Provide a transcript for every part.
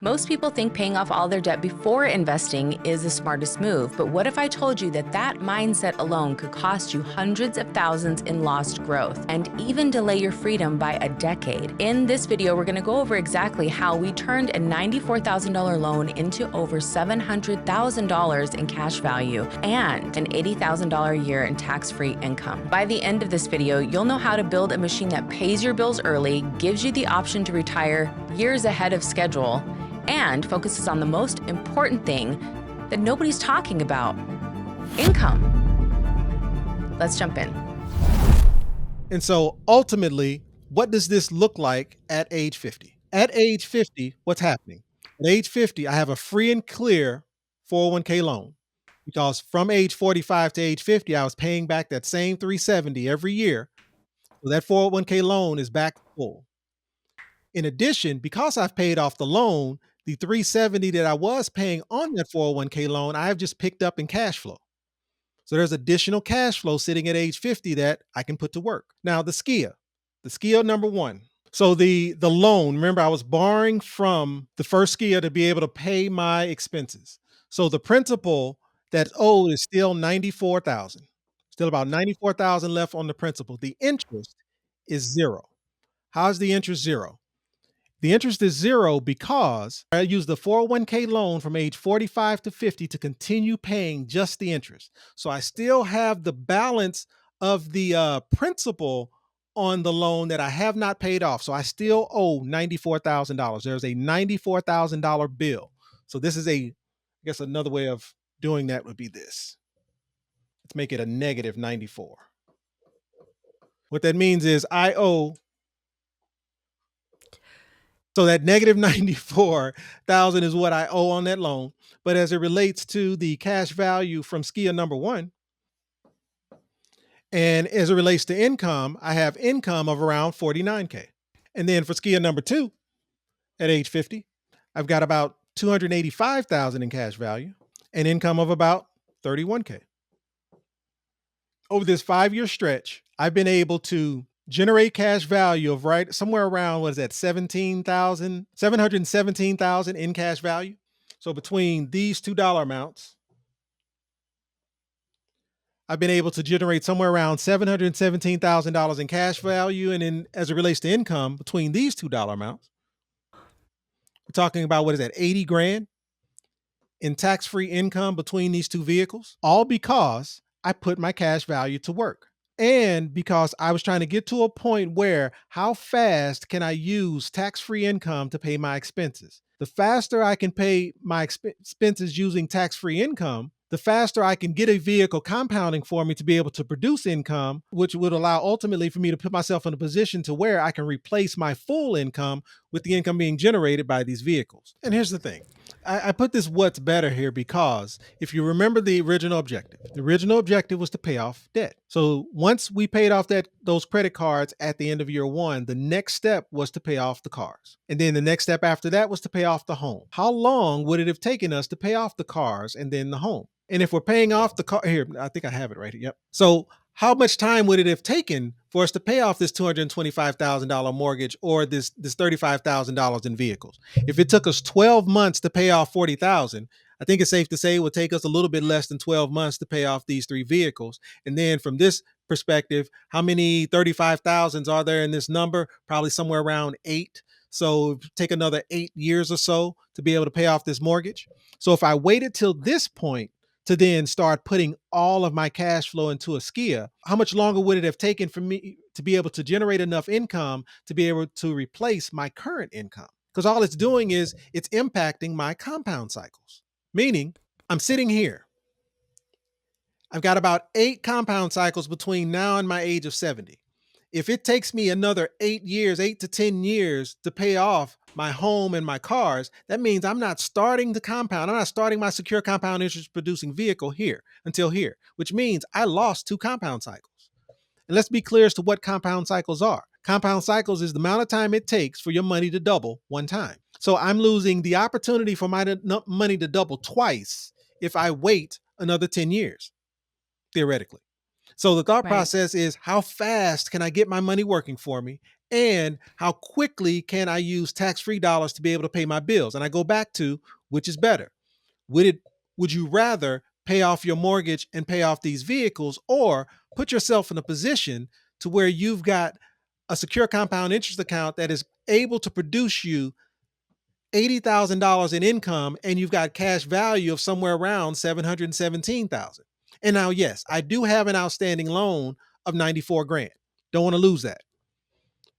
Most people think paying off all their debt before investing is the smartest move, but what if I told you that that mindset alone could cost you hundreds of thousands in lost growth and even delay your freedom by a decade? In this video, we're going to go over exactly how we turned a $94,000 loan into over $700,000 in cash value and an $80,000 a year in tax-free income. By the end of this video, you'll know how to build a machine that pays your bills early, gives you the option to retire years ahead of schedule, and focuses on the most important thing that nobody's talking about: income. Let's jump in. And so ultimately, what does this look like at age 50? At age 50, what's happening? At age 50, I have a free and clear 401k loan because from age 45 to age 50, I was paying back that same 370 every year. So that 401k loan is back full. In addition, because I've paid off the loan, the 370 that I was paying on that 401k loan, I have just picked up in cash flow. So there's additional cash flow sitting at age 50 that I can put to work. Now the Skia number one. So the loan, remember I was borrowing from the first Skia to be able to pay my expenses. So the principal that's owed is still 94,000. Still about 94,000 left on the principal. The interest is zero. How's the interest zero? The interest is zero because I used the 401k loan from age 45 to 50 to continue paying just the interest. So I still have the balance of the principal on the loan that I have not paid off. So I still owe $94,000. There's a $94,000 bill. So this is I guess another way of doing that would be this. Let's make it a negative 94. What that means is I owe. So that negative 94,000 is what I owe on that loan. But as it relates to the cash value from Skia number one, and as it relates to income, I have income of around 49K. And then for Skia number two, at age 50, I've got about 285,000 in cash value and income of about 31K. Over this 5-year stretch, I've been able to generate cash value of right somewhere around, what is that, 717,000 in cash value. So between these two dollar amounts, I've been able to generate somewhere around $717,000 in cash value. And then as it relates to income, between these two dollar amounts, we're talking about, what is that, 80 grand in tax-free income between these two vehicles, all because I put my cash value to work. And because I was trying to get to a point where how fast can I use tax-free income to pay my expenses? The faster I can pay my expenses using tax-free income, the faster I can get a vehicle compounding for me to be able to produce income, which would allow ultimately for me to put myself in a position to where I can replace my full income with the income being generated by these vehicles. And here's the thing. I put this what's better here because if you remember the original objective was to pay off debt. So once we paid off those credit cards at the end of year one, the next step was to pay off the cars. And then the next step after that was to pay off the home. How long would it have taken us to pay off the cars and then the home? And if we're paying off the car here, I think I have it right here. Yep. So how much time would it have taken for us to pay off this $225,000 mortgage or this $35,000 in vehicles? If it took us 12 months to pay off 40,000, I think it's safe to say it would take us a little bit less than 12 months to pay off these three vehicles. And then from this perspective, how many 35,000s are there in this number? Probably somewhere around 8. So take another 8 years or so to be able to pay off this mortgage. So if I waited till this point to then start putting all of my cash flow into a Skia, how much longer would it have taken for me to be able to generate enough income to be able to replace my current income? Because all it's doing is it's impacting my compound cycles. Meaning I'm sitting here. I've got about 8 compound cycles between now and my age of 70. If it takes me another 8 to 10 years to pay off my home and my cars, that means I'm not starting the compound. I'm not starting my secure compound interest producing vehicle here until here, which means I lost 2 compound cycles. And let's be clear as to what compound cycles are. Compound cycles is the amount of time it takes for your money to double one time. So I'm losing the opportunity for my money to double twice if I wait another 10 years, theoretically. So the thought process is, how fast can I get my money working for me And how quickly can I use tax-free dollars to be able to pay my bills? And I go back to which is better. Would you rather pay off your mortgage and pay off these vehicles, or put yourself in a position to where you've got a secure compound interest account that is able to produce you $80,000 in income, and you've got cash value of somewhere around 717,000. And now, yes, I do have an outstanding loan of 94 grand. Don't want to lose that.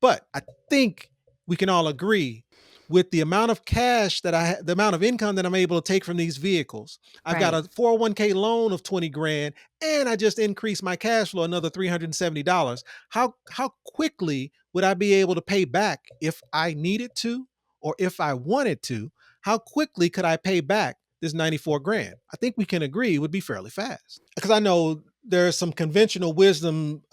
But I think we can all agree with the amount of cash that the amount of income that I'm able to take from these vehicles. I've got Right. a 401k loan of 20 grand, and I just increased my cash flow another $370. How quickly would I be able to pay back if I needed to, or if I wanted to? How quickly could I pay back this 94 grand? I think we can agree it would be fairly fast. Because I know there's some conventional wisdom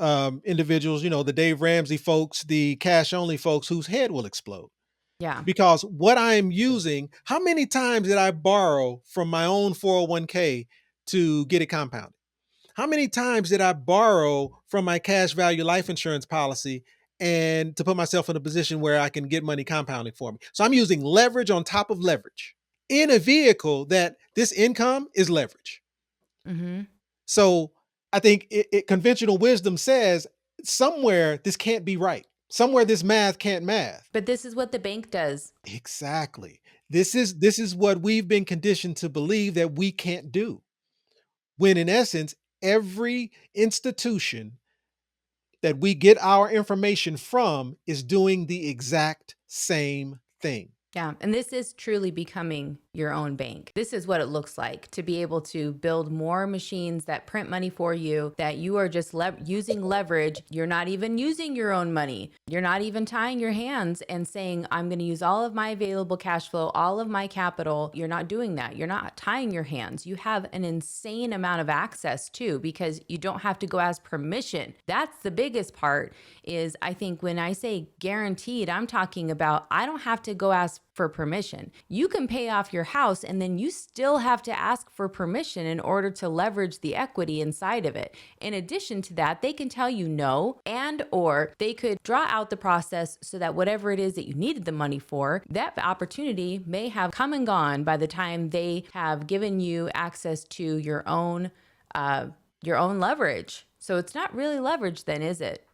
individuals, the Dave Ramsey folks, the cash only folks whose head will explode. Yeah. Because what I am using, how many times did I borrow from my own 401k to get it compounded? How many times did I borrow from my cash value life insurance policy and to put myself in a position where I can get money compounding for me? So I'm using leverage on top of leverage in a vehicle that this income is leverage. Mm-hmm. So I think conventional wisdom says somewhere this can't be right. Somewhere this math can't math. But this is what the bank does. Exactly. This is what we've been conditioned to believe that we can't do. When in essence, every institution that we get our information from is doing the exact same thing. Yeah. And this is truly becoming your own bank. This is what it looks like to be able to build more machines that print money for you, that you are just using leverage. You're not even using your own money. You're not even tying your hands and saying, I'm going to use all of my available cash flow, all of my capital. You're not doing that. You're not tying your hands. You have an insane amount of access too, because you don't have to go ask permission. That's the biggest part. Is I think when I say guaranteed, I'm talking about I don't have to go ask for permission. You can pay off your house and then you still have to ask for permission in order to leverage the equity inside of it. In addition to that, they can tell you no, and or they could draw out the process so that whatever it is that you needed the money for, that opportunity may have come and gone by the time they have given you access to your own leverage. So it's not really leverage then, is it?